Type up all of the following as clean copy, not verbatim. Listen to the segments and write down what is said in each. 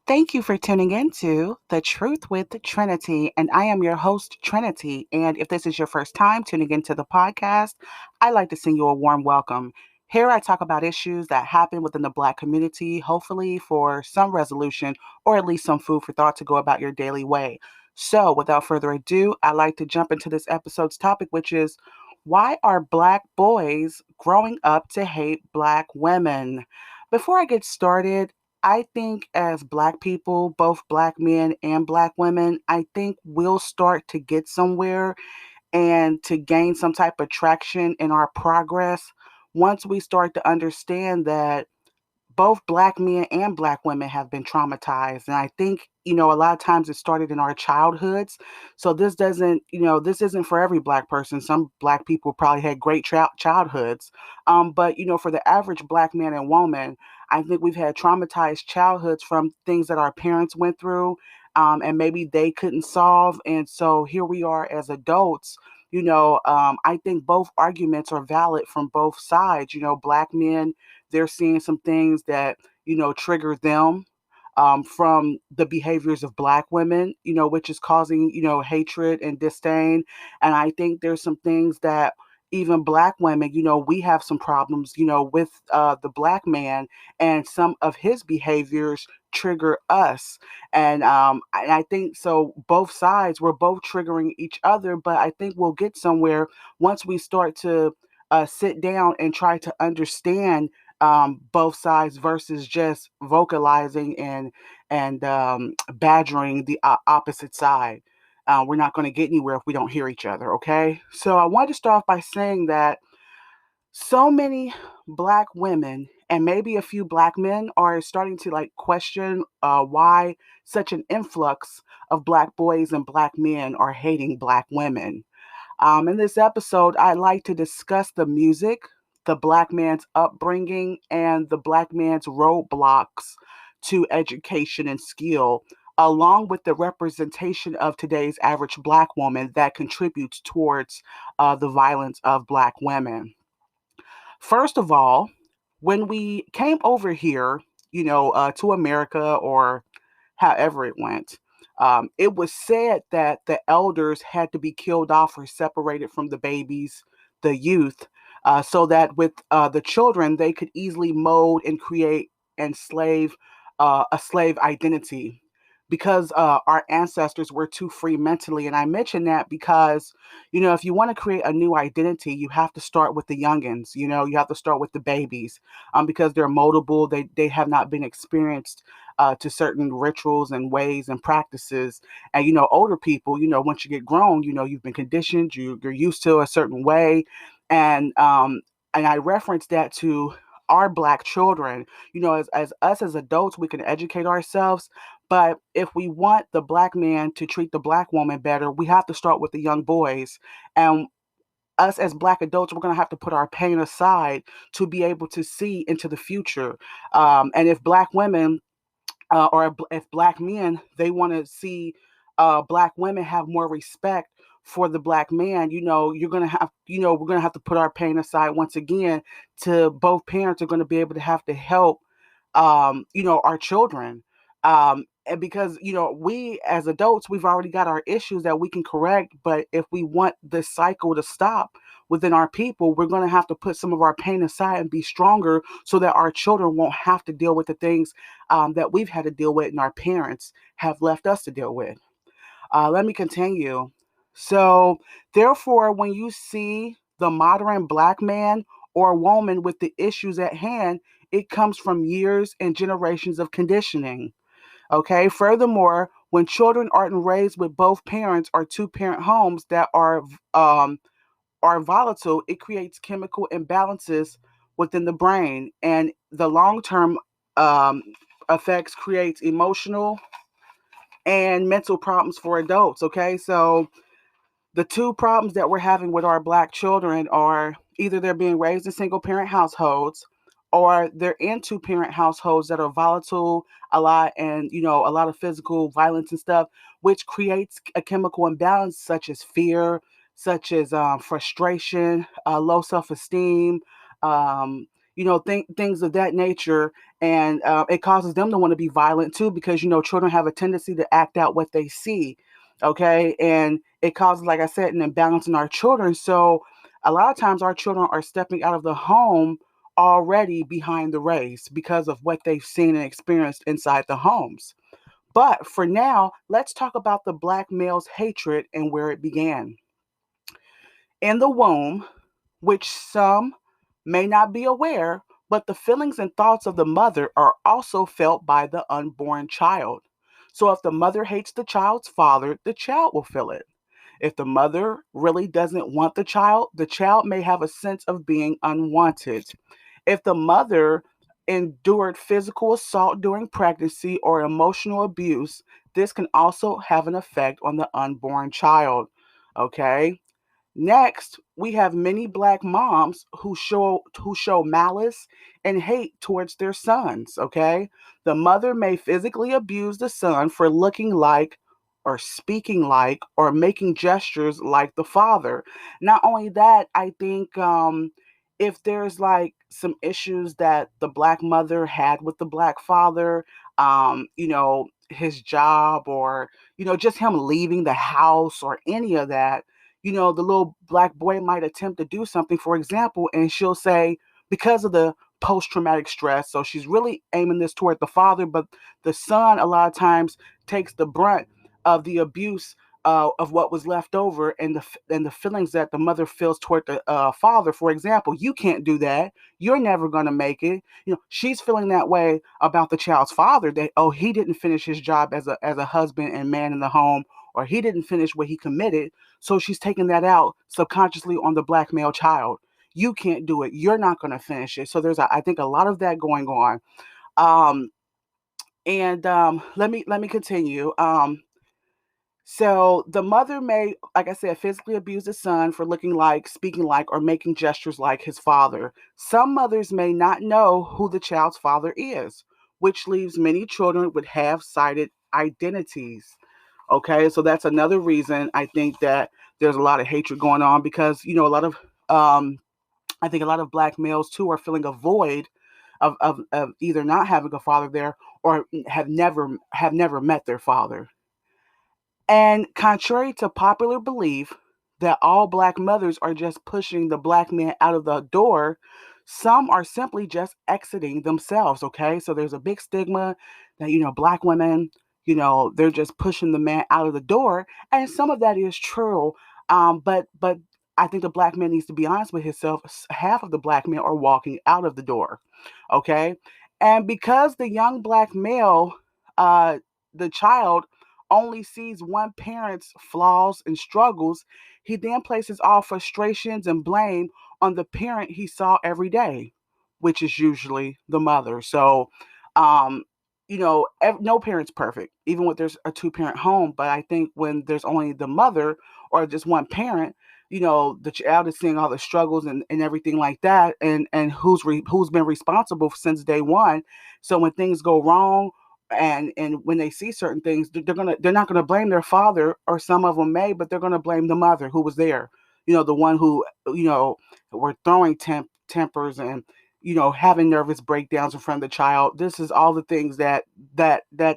Thank you for tuning in to The Truth with Trinity, and I am your host, Trinity. And if this is your first time tuning into the podcast, I'd like to send you a warm welcome. Here I talk about issues that happen within the Black community, hopefully for some resolution or at least some food for thought to go about your daily way. So, without further ado, I'd like to jump into this episode's topic, which is why are Black boys growing up to hate Black women? Before I get started, I think as Black people, both Black men and Black women, I think we'll start to get somewhere and to gain some type of traction in our progress once we start to understand that both Black men and Black women have been traumatized. And I think, a lot of times it started in our childhoods. So this isn't for every Black person. Some Black people probably had great childhoods. But, for the average Black man and woman, I think we've had traumatized childhoods from things that our parents went through. And maybe they couldn't solve. And so here we are as adults. I think both arguments are valid from both sides. Black men, they're seeing some things that trigger them from the behaviors of Black women, which is causing hatred and disdain. And I think there's some things that even Black women, we have some problems with the Black man, and some of his behaviors trigger us. And I think so both sides, we're both triggering each other, but I think we'll get somewhere once we start to sit down and try to understand both sides versus just vocalizing and badgering the opposite side. We're not going to get anywhere if we don't hear each other. Okay, so I wanted to start off by saying that so many Black women and maybe a few Black men are starting to question why such an influx of Black boys and Black men are hating Black women. In this episode, I'd like to discuss the music, the Black man's upbringing, and the Black man's roadblocks to education and skill, along with the representation of today's average Black woman that contributes towards the violence of Black women. First of all, when we came over here, to America or however it went. It was said that the elders had to be killed off or separated from the babies, the youth, so that with the children, they could easily mold and create and a slave identity. Because our ancestors were too free mentally. And I mention that because, if you want to create a new identity, you have to start with the youngins, you have to start with the babies because they're moldable. They have not been experienced to certain rituals and ways and practices. And older people, once you get grown, you've been conditioned, you're used to a certain way. And um and I reference that to our Black children. As us as adults, we can educate ourselves, but if we want the Black man to treat the Black woman better, we have to start with the young boys. And us as Black adults, we're going to have to put our pain aside to be able to see into the future. And if Black women or if Black men, they want to see Black women have more respect for the Black man, you're gonna have, we're gonna have to put our pain aside once again. To both parents are going to be able to have to help, our children. And because we as adults, we've already got our issues that we can correct, but if we want this cycle to stop within our people, we're going to have to put some of our pain aside and be stronger so that our children won't have to deal with the things that we've had to deal with and our parents have left us to deal with. Let me continue. So, therefore, when you see the modern Black man or woman with the issues at hand, it comes from years and generations of conditioning. Okay. Furthermore, when children aren't raised with both parents or two-parent homes that are volatile, it creates chemical imbalances within the brain, and the long-term um, effects creates emotional and mental problems for adults. Okay, so the two problems that we're having with our Black children are either they're being raised in single parent households or they're in two parent households that are volatile a lot, and a lot of physical violence and stuff, which creates a chemical imbalance such as fear, such as frustration, low self-esteem, um, things of that nature. And it causes them to want to be violent too, because children have a tendency to act out what they see. Okay, and it causes, like I said, an imbalance in our children. So a lot of times our children are stepping out of the home already behind the race because of what they've seen and experienced inside the homes. But for now, let's talk about the black male's hatred and where it began. In the womb, which some may not be aware, but the feelings and thoughts of the mother are also felt by the unborn child. So if the mother hates the child's father, the child will feel it. If the mother really doesn't want the child may have a sense of being unwanted. If the mother endured physical assault during pregnancy or emotional abuse, this can also have an effect on the unborn child. Okay? Next, we have many black moms who show malice and hate towards their sons, okay? The mother may physically abuse the son for looking like or speaking like or making gestures like the father. Not only that, I think if there's like some issues that the black mother had with the black father, his job, or just him leaving the house or any of that, the little black boy might attempt to do something, for example, and she'll say, because of the post traumatic stress, so she's really aiming this toward the father, but the son a lot of times takes the brunt of the abuse of what was left over, and the feelings that the mother feels toward the father. For example, you can't do that. You're never going to make it. She's feeling that way about the child's father, that, oh, he didn't finish his job as a husband and man in the home, or he didn't finish what he committed. So she's taking that out subconsciously on the black male child. You can't do it. You're not going to finish it. So there's, I think, a lot of that going on. Um, and let me continue. So the mother may, like I said, physically abuse the son for looking like, speaking like, or making gestures like his father. Some mothers may not know who the child's father is, which leaves many children with half-sided identities. Okay, so that's another reason I think that there's a lot of hatred going on, because a lot of I think a lot of black males too are feeling a void of either not having a father there, or have never met their father. And contrary to popular belief that all black mothers are just pushing the black man out of the door, some are simply just exiting themselves, okay? So there's a big stigma that, black women, they're just pushing the man out of the door. And some of that is true. But I think the black man needs to be honest with himself. Half of the black men are walking out of the door, okay? And because the young black male, the child, only sees one parent's flaws and struggles, he then places all frustrations and blame on the parent he saw every day, which is usually the mother. So, um, no parent's perfect, even when there's a two-parent home. But I think when there's only the mother or just one parent, the child is seeing all the struggles and everything like that, and who's been responsible since day one. So when things go wrong, and when they see certain things, they're not gonna blame their father, or some of them may, but they're gonna blame the mother who was there, the one who, were throwing tempers, and having nervous breakdowns in front of the child. This is all the things that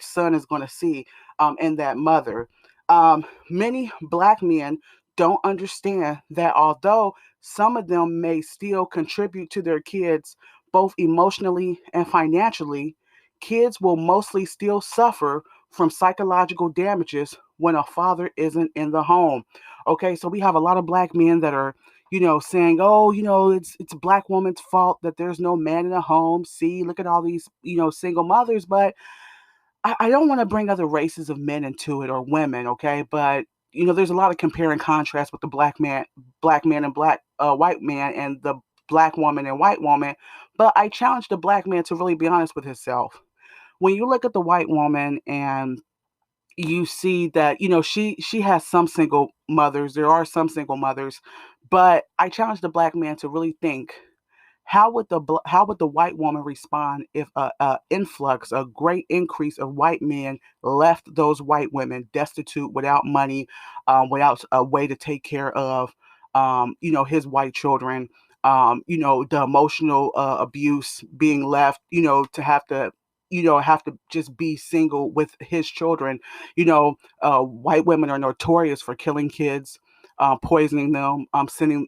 son is going to see in that mother. Many black men don't understand that although some of them may still contribute to their kids both emotionally and financially, kids will mostly still suffer from psychological damages when a father isn't in the home. Okay, so we have a lot of black men that are, saying, oh, it's a black woman's fault that there's no man in the home. See, look at all these, single mothers. But I don't want to bring other races of men into it, or women, okay? But there's a lot of compare and contrast with the black man and black white man, and the black woman and white woman. But I challenge the black man to really be honest with himself. When you look at the white woman and you see that, she has some single mothers, there are some single mothers, but I challenge the black man to really think, how would the white woman respond if a influx, a great increase of white men left those white women destitute, without money, without a way to take care of his white children, the emotional abuse, being left, to have to just be single with his children. White women are notorious for killing kids, poisoning them,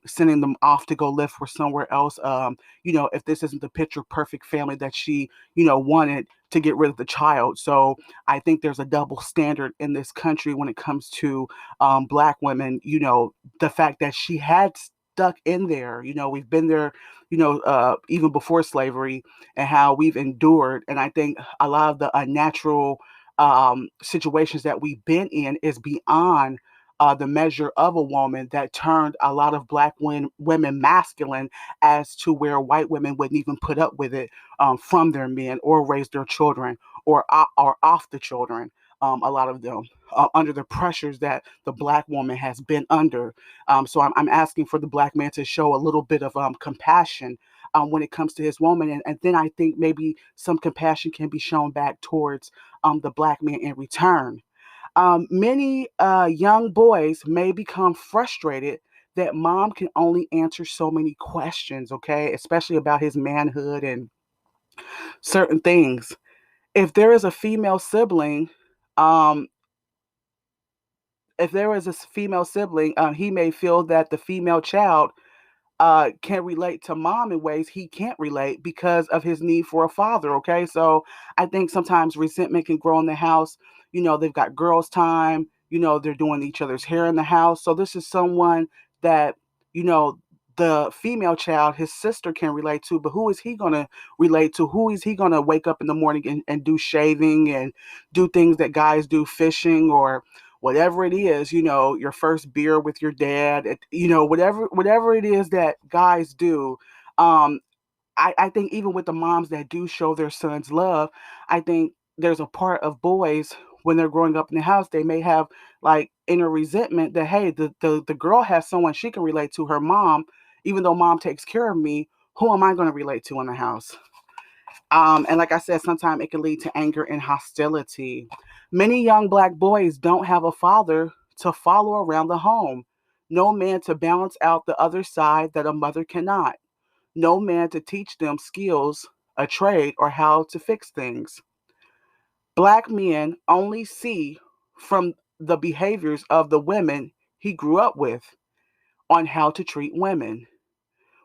sending them off to go live for somewhere else. If this isn't the picture perfect family that she, wanted to get rid of the child. So I think there's a double standard in this country when it comes to Black women. The fact that she had stuck in there. We've been there, even before slavery, and how we've endured. And I think a lot of the unnatural situations that we've been in is beyond the measure of a woman that turned a lot of Black women masculine, as to where white women wouldn't even put up with it from their men, or raise their children, or off the children. A lot of them under the pressures that the Black woman has been under. So I'm asking for the Black man to show a little bit of compassion when it comes to his woman. And then I think maybe some compassion can be shown back towards the Black man in return. Many young boys may become frustrated that mom can only answer so many questions, okay, especially about his manhood and certain things. If there is a female sibling, um, he may feel that the female child can relate to mom in ways he can't relate because of his need for a father. Okay, so I think sometimes resentment can grow in the house. They've got girls' time. They're doing each other's hair in the house. So this is someone that you know the female child, his sister, can relate to. But who is he gonna relate to? Who is he gonna wake up in the morning and do shaving and do things that guys do, fishing or whatever it is, your first beer with your dad, whatever it is that guys do. Um, I think even with the moms that do show their sons love, I think there's a part of boys when they're growing up in the house, they may have like inner resentment that, hey, the girl has someone she can relate to, her mom, even though mom takes care of me, who am I going to relate to in the house? And like I said, sometimes it can lead to anger and hostility. Many young Black boys don't have a father to follow around the home, no man to balance out the other side that a mother cannot, no man to teach them skills, a trade, or how to fix things. Black men only see from the behaviors of the women he grew up with on how to treat women,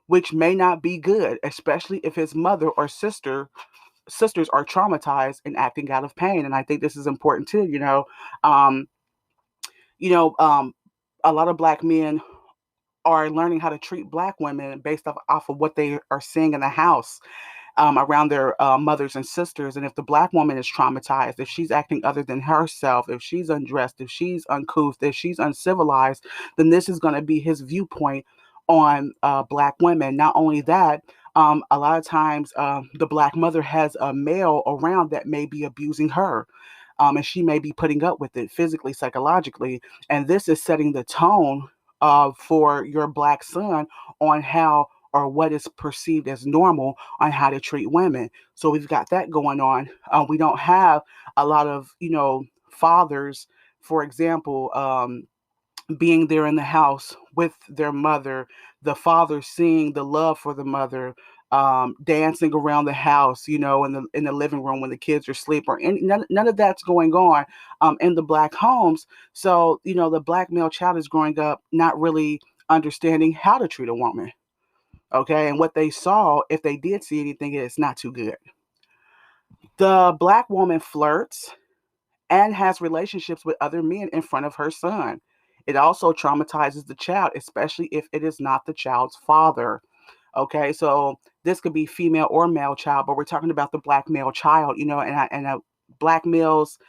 which may not be good, especially if his mother or sisters are traumatized and acting out of pain. And I think this is important too. Um, you know, um, a lot of Black men are learning how to treat Black women based off of what they are seeing in the house, around their mothers and sisters. And if the Black woman is traumatized, if she's acting other than herself, if she's undressed, if she's uncouth, if she's uncivilized, then this is going to be his viewpoint on Black women. Not only that, a lot of times the Black mother has a male around that may be abusing her. And she may be putting up with it physically, psychologically. And this is setting the tone for your Black son on how or what is perceived as normal on how to treat women. So we've got that going on. We don't have a lot of, fathers, for example, being there in the house with their mother, the father seeing the love for the mother, dancing around the house, in the living room when the kids are asleep, or none of that's going on in the Black homes. So the Black male child is growing up not really understanding how to treat a woman. Okay, and what they saw, if they did see anything, it's not too good. The Black woman flirts and has relationships with other men in front of her son. It also traumatizes the child, especially if it is not the child's father. Okay, so this could be female or male child, but we're talking about the Black male child, and Black males,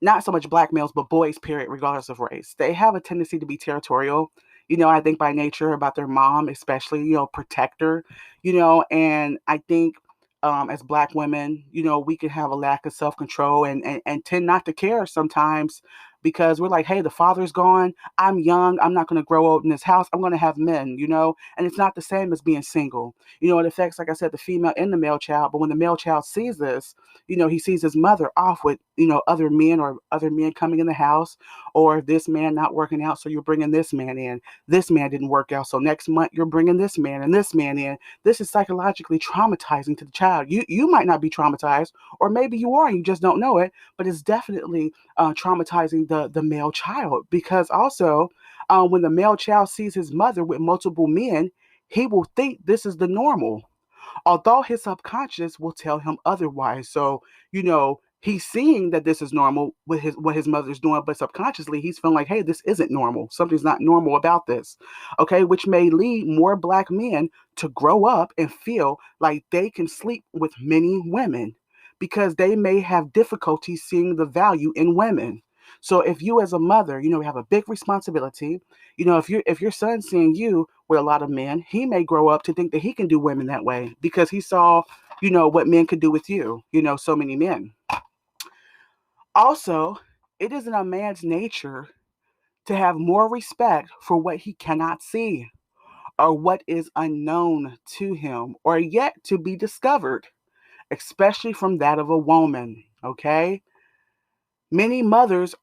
not so much Black males, but boys, period, regardless of race. They have a tendency to be territorial, I think by nature, about their mom, especially, protector, and I think as Black women, we can have a lack of self control and tend not to care sometimes because we're like, hey, the father's gone. I'm young. I'm not going to grow old in this house. I'm going to have men, and it's not the same as being single. It affects, like I said, the female and the male child. But when the male child sees this, he sees his mother off with, other men, or other men coming in the house, or this man not working out. So you're bringing this man in. This man didn't work out. So next month you're bringing this man and this man in. This is psychologically traumatizing to the child. You might not be traumatized, or maybe you are and you just don't know it, but it's definitely traumatizing the male child, because also when the male child sees his mother with multiple men, he will think this is the normal, although his subconscious will tell him otherwise. So, he's seeing that this is normal with his what his mother's doing, but subconsciously he's feeling like, hey, this isn't normal. Something's not normal about this. Okay, which may lead more black men to grow up and feel like they can sleep with many women because they may have difficulty seeing the value in women. So if you as a mother, have a big responsibility, if your son's seeing you with a lot of men, he may grow up to think that he can do women that way because he saw, what men could do with you, so many men. Also, it isn't a man's nature to have more respect for what he cannot see, or what is unknown to him, or yet to be discovered, especially from that of a woman. Okay? Many mothers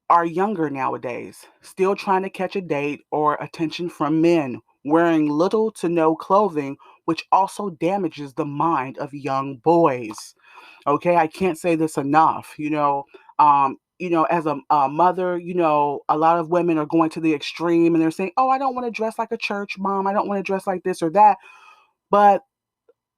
are younger nowadays, still trying to catch a date or attention from men, wearing little to no clothing, which also damages the mind of young boys. Okay, I can't say this enough. As a mother, a lot of women are going to the extreme and they're saying, "Oh, I don't want to dress like a church mom. I don't want to dress like this or that." But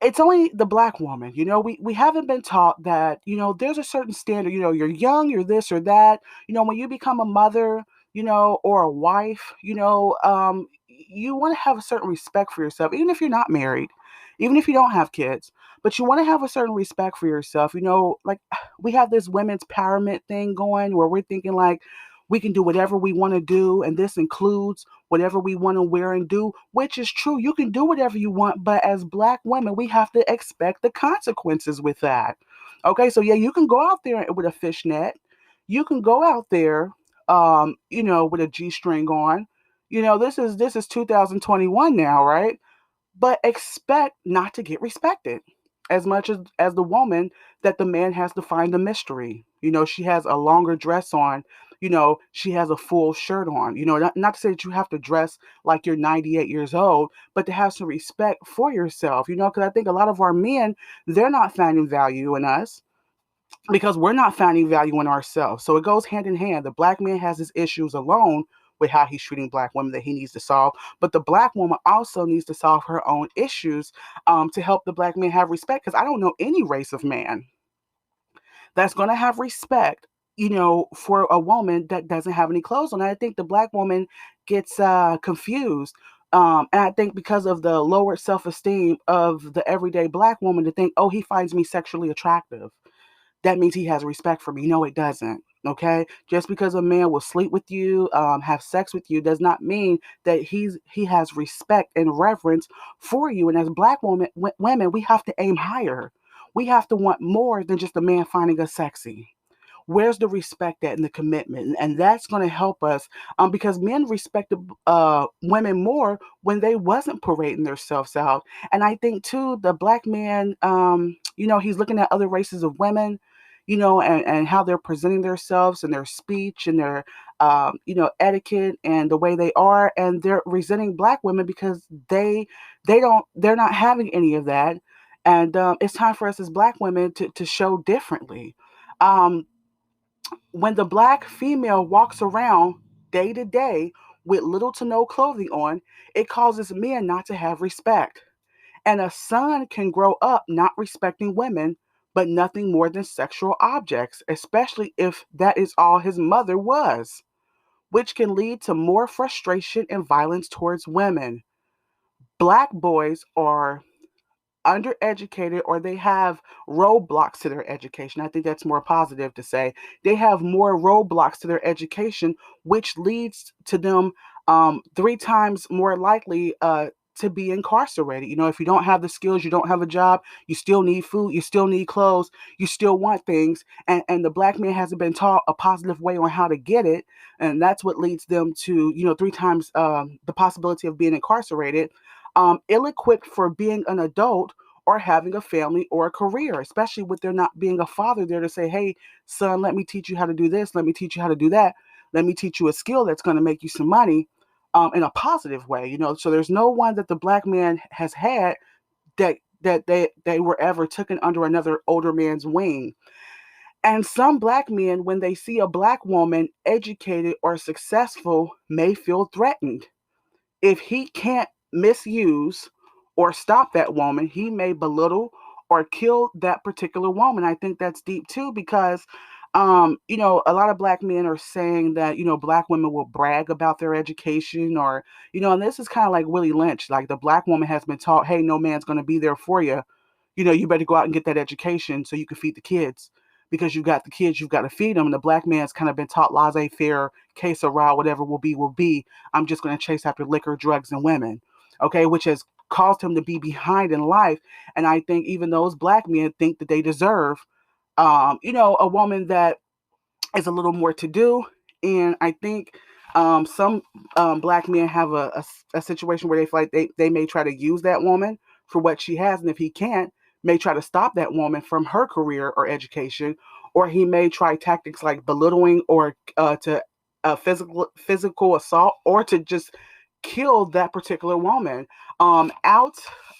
it's only the black woman. We haven't been taught that, there's a certain standard. You're young, you're this or that. When you become a mother, or a wife, you want to have a certain respect for yourself, even if you're not married, even if you don't have kids, but you want to have a certain respect for yourself. Like we have this women's empowerment thing going where we're thinking like we can do whatever we want to do, and this includes whatever we want to wear and do, which is true. You can do whatever you want, but as black women, we have to expect the consequences with that. Okay, so yeah, you can go out there with a fishnet. You can go out there, with a G string on. This is 2021 now, right? But expect not to get respected as much as the woman, that the man has to find the mystery. She has a longer dress on, she has a full shirt on. Not to say that you have to dress like you're 98 years old, but to have some respect for yourself, because I think a lot of our men, they're not finding value in us because we're not finding value in ourselves. So it goes hand in hand. The black man has his issues alone with how he's treating black women that he needs to solve, but the black woman also needs to solve her own issues, to help the black man have respect. Because I don't know any race of man that's going to have respect, for a woman that doesn't have any clothes on. I think the black woman gets confused. And I think because of the lower self esteem of the everyday black woman, to think, oh, he finds me sexually attractive, that means he has respect for me. No, it doesn't. Okay, just because a man will sleep with you, have sex with you, does not mean that he has respect and reverence for you. And as black women, we have to aim higher. We have to want more than just a man finding us sexy. Where's the respect at and the commitment? And that's going to help us, because men respected women more when they wasn't parading themselves out. And I think too, the black man, he's looking at other races of women, and how they're presenting themselves and their speech and their etiquette and the way they are, and they're resenting black women because they're not having any of that. And it's time for us as black women to show differently. um, when the black female walks around day to day with little to no clothing on, it causes men not to have respect. And a son can grow up not respecting women, but nothing more than sexual objects, especially if that is all his mother was, which can lead to more frustration and violence towards women. Black boys are undereducated, or they have roadblocks to their education. I think that's more positive to say. They have more roadblocks to their education, which leads to them, three times more likely to be incarcerated. If you don't have the skills, you don't have a job, you still need food, you still need clothes, you still want things. And the black man hasn't been taught a positive way on how to get it. And that's what leads them to, three times the possibility of being incarcerated, ill equipped for being an adult or having a family or a career, especially with there not being a father there to say, hey, son, let me teach you how to do this. Let me teach you how to do that. Let me teach you a skill that's going to make you some money in a positive way. So there's no one that the black man has had that they were ever taken under another older man's wing. And some black men, when they see a black woman educated or successful, may feel threatened. If he can't misuse or stop that woman, he may belittle or kill that particular woman. I think that's deep too, because a lot of black men are saying that, black women will brag about their education, or, and this is kind of like Willie Lynch. Like, the black woman has been taught, hey, no man's going to be there for you. You better go out and get that education so you can feed the kids, because you got the kids, you've got to feed them. And the black man's kind of been taught laissez faire, que sera, whatever will be, will be. I'm just going to chase after liquor, drugs, and women. Okay, which has caused him to be behind in life. And I think even those black men think that they deserve, a woman that is a little more to do. And I think some black men have a situation where they feel like they may try to use that woman for what she has. And if he can't, may try to stop that woman from her career or education, or he may try tactics like belittling, or to physical assault, or to just kill that particular woman, out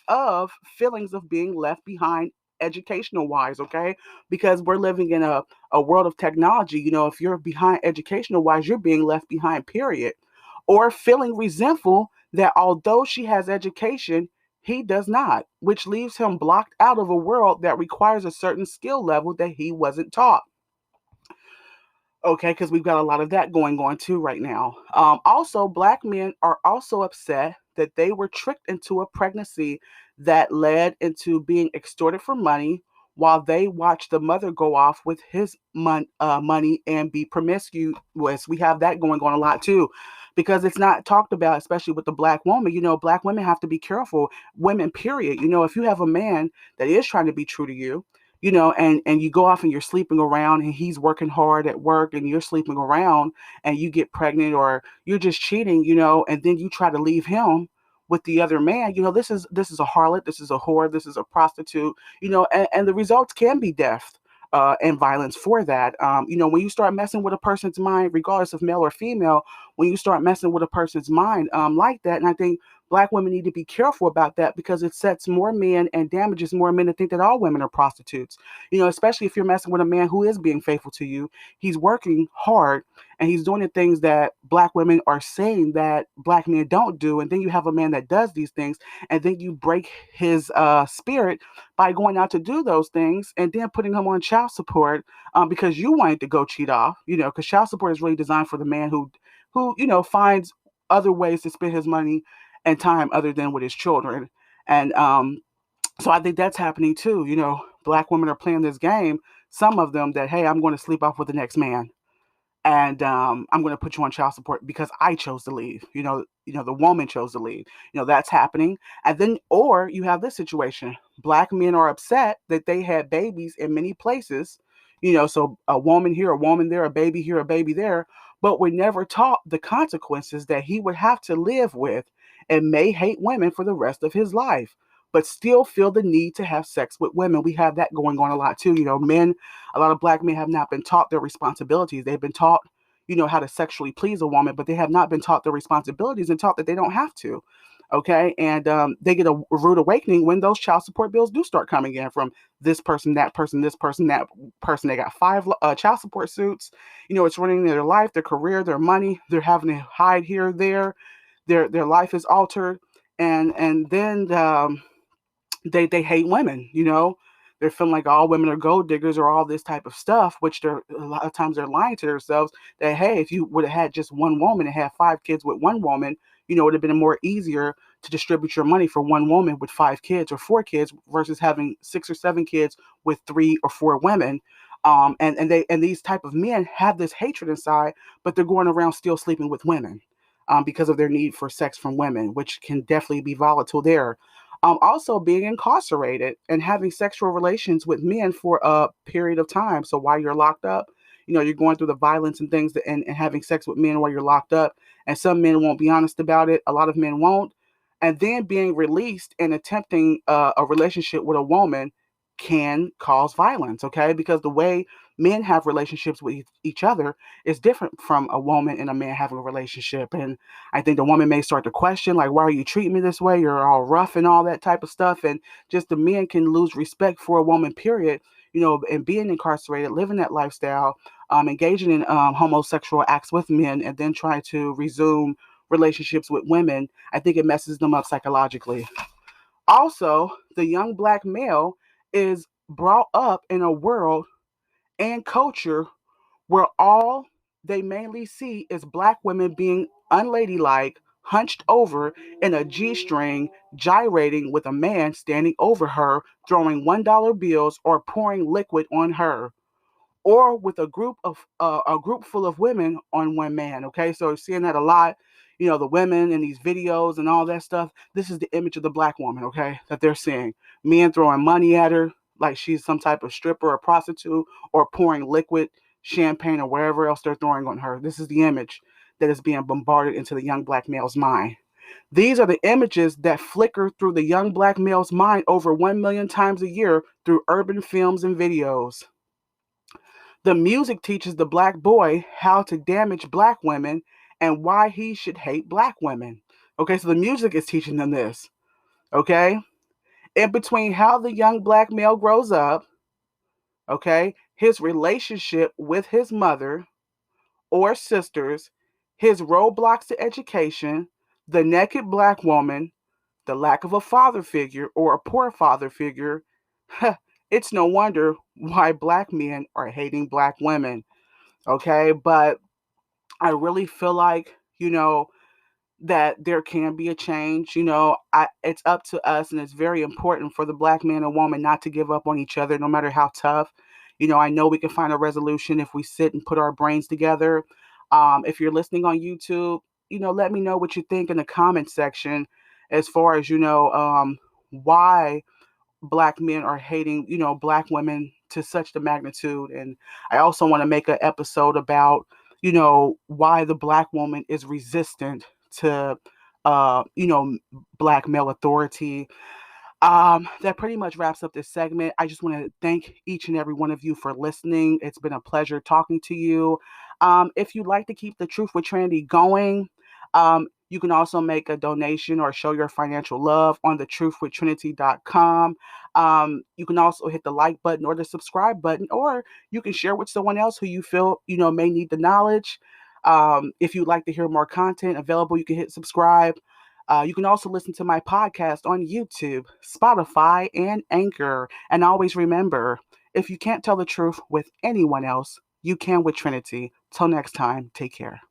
of feelings of being left behind educational wise. Okay, because we're living in a world of technology. If you're behind educational wise, you're being left behind, period. Or feeling resentful that although she has education, he does not, which leaves him blocked out of a world that requires a certain skill level that he wasn't taught. Okay, because we've got a lot of that going on too right now. Also, black men are also upset that they were tricked into a pregnancy that led into being extorted for money, while they watched the mother go off with his money and be promiscuous. We have that going on a lot too, because it's not talked about, especially with the black woman. Black women have to be careful. Women, period. If you have a man that is trying to be true to you, and you go off and you're sleeping around, and he's working hard at work, and you're sleeping around, and you get pregnant, or you're just cheating, and then you try to leave him with the other man. This is a harlot, this is a whore, this is a prostitute, and the results can be death. And violence for that. When you start messing with a person's mind, regardless of male or female, when you start messing with a person's mind like that, and I think black women need to be careful about that, because it sets more men and damages more men to think that all women are prostitutes. Especially if you're messing with a man who is being faithful to you, he's working hard, and he's doing the things that black women are saying that black men don't do. And then you have a man that does these things, and then you break his spirit by going out to do those things, and then putting him on child support, because you wanted to go cheat off. Because child support is really designed for the man who finds other ways to spend his money and time other than with his children. And so I think that's happening too. Black women are playing this game, some of them, that, hey, I'm going to sleep off with the next man, and I'm going to put you on child support because I chose to leave. The woman chose to leave. That's happening. And then, or you have this situation: black men are upset that they had babies in many places. So a woman here, a woman there, a baby here, a baby there, but were never taught the consequences that he would have to live with, and may hate women for the rest of his life, but still feel the need to have sex with women. We have that going on a lot too. Men, a lot of black men have not been taught their responsibilities. They've been taught, how to sexually please a woman, but they have not been taught their responsibilities and taught that they don't have to. Okay. And they get a rude awakening when those child support bills do start coming in from this person, that person, this person, that person. They got 5 child support suits. It's running their life, their career, their money. They're having to hide here, there. Their life is altered. And then they hate women. They're feeling like all women are gold diggers or all this type of stuff, which they're a lot of times they're lying to themselves that, hey, if you would have had just one woman and had 5 kids with one woman, it would have been more easier to distribute your money for one woman with 5 kids or 4 kids versus having 6 or 7 kids with 3 or 4 women. And these type of men have this hatred inside, but they're going around still sleeping with women. because of their need for sex from women, which can definitely be volatile there. Also, being incarcerated and having sexual relations with men for a period of time. So while you're locked up, you're going through the violence and things and having sex with men while you're locked up. And some men won't be honest about it. A lot of men won't. And then being released and attempting a relationship with a woman can cause violence, okay? Because the way men have relationships with each other is different from a woman and a man having a relationship. And I think the woman may start to question, like, why are you treating me this way? You're all rough and all that type of stuff. And just the men can lose respect for a woman, period, and being incarcerated, living that lifestyle, engaging in homosexual acts with men, and then trying to resume relationships with women. I think it messes them up psychologically. Also, the young black male is brought up in a world and culture where all they mainly see is black women being unladylike, hunched over in a G string, gyrating with a man standing over her, throwing $1 bills or pouring liquid on her, or with a group full of women on one man. Okay, so seeing that a lot, the women in these videos and all that stuff. This is the image of the black woman, okay, that they're seeing. Men throwing money at her like she's some type of stripper or prostitute, or pouring liquid, champagne, or wherever else they're throwing on her. This is the image that is being bombarded into the young black male's mind. These are the images that flicker through the young black male's mind over 1 million times a year through urban films and videos. The music teaches the black boy how to damage black women and why he should hate black women. Okay, so the music is teaching them this. Okay, in between how the young black male grows up, okay, his relationship with his mother or sisters, his roadblocks to education, the naked black woman, the lack of a father figure or a poor father figure, it's no wonder why black men are hating black women. Okay, but I really feel like, that there can be a change. It's up to us, and it's very important for the black man and woman not to give up on each other, no matter how tough. I know we can find a resolution if we sit and put our brains together. If you're listening on YouTube, let me know what you think in the comment section, as far as why black men are hating, black women to such the magnitude. And I also want to make an episode about, why the black woman is resistant to, uh, you know, black male authority. That pretty much wraps up this segment. I just want to thank each and every one of you for listening. It's been a pleasure talking to you. If you'd like to keep the Truth with Trinity going, you can also make a donation or show your financial love on thetruthwithtrinity.com. You can also hit the like button or the subscribe button, or you can share with someone else who you feel, may need the knowledge. If you'd like to hear more content available, you can hit subscribe. You can also listen to my podcast on YouTube, Spotify, and Anchor. And always remember, if you can't tell the truth with anyone else, you can with Trinity. Till next time, take care.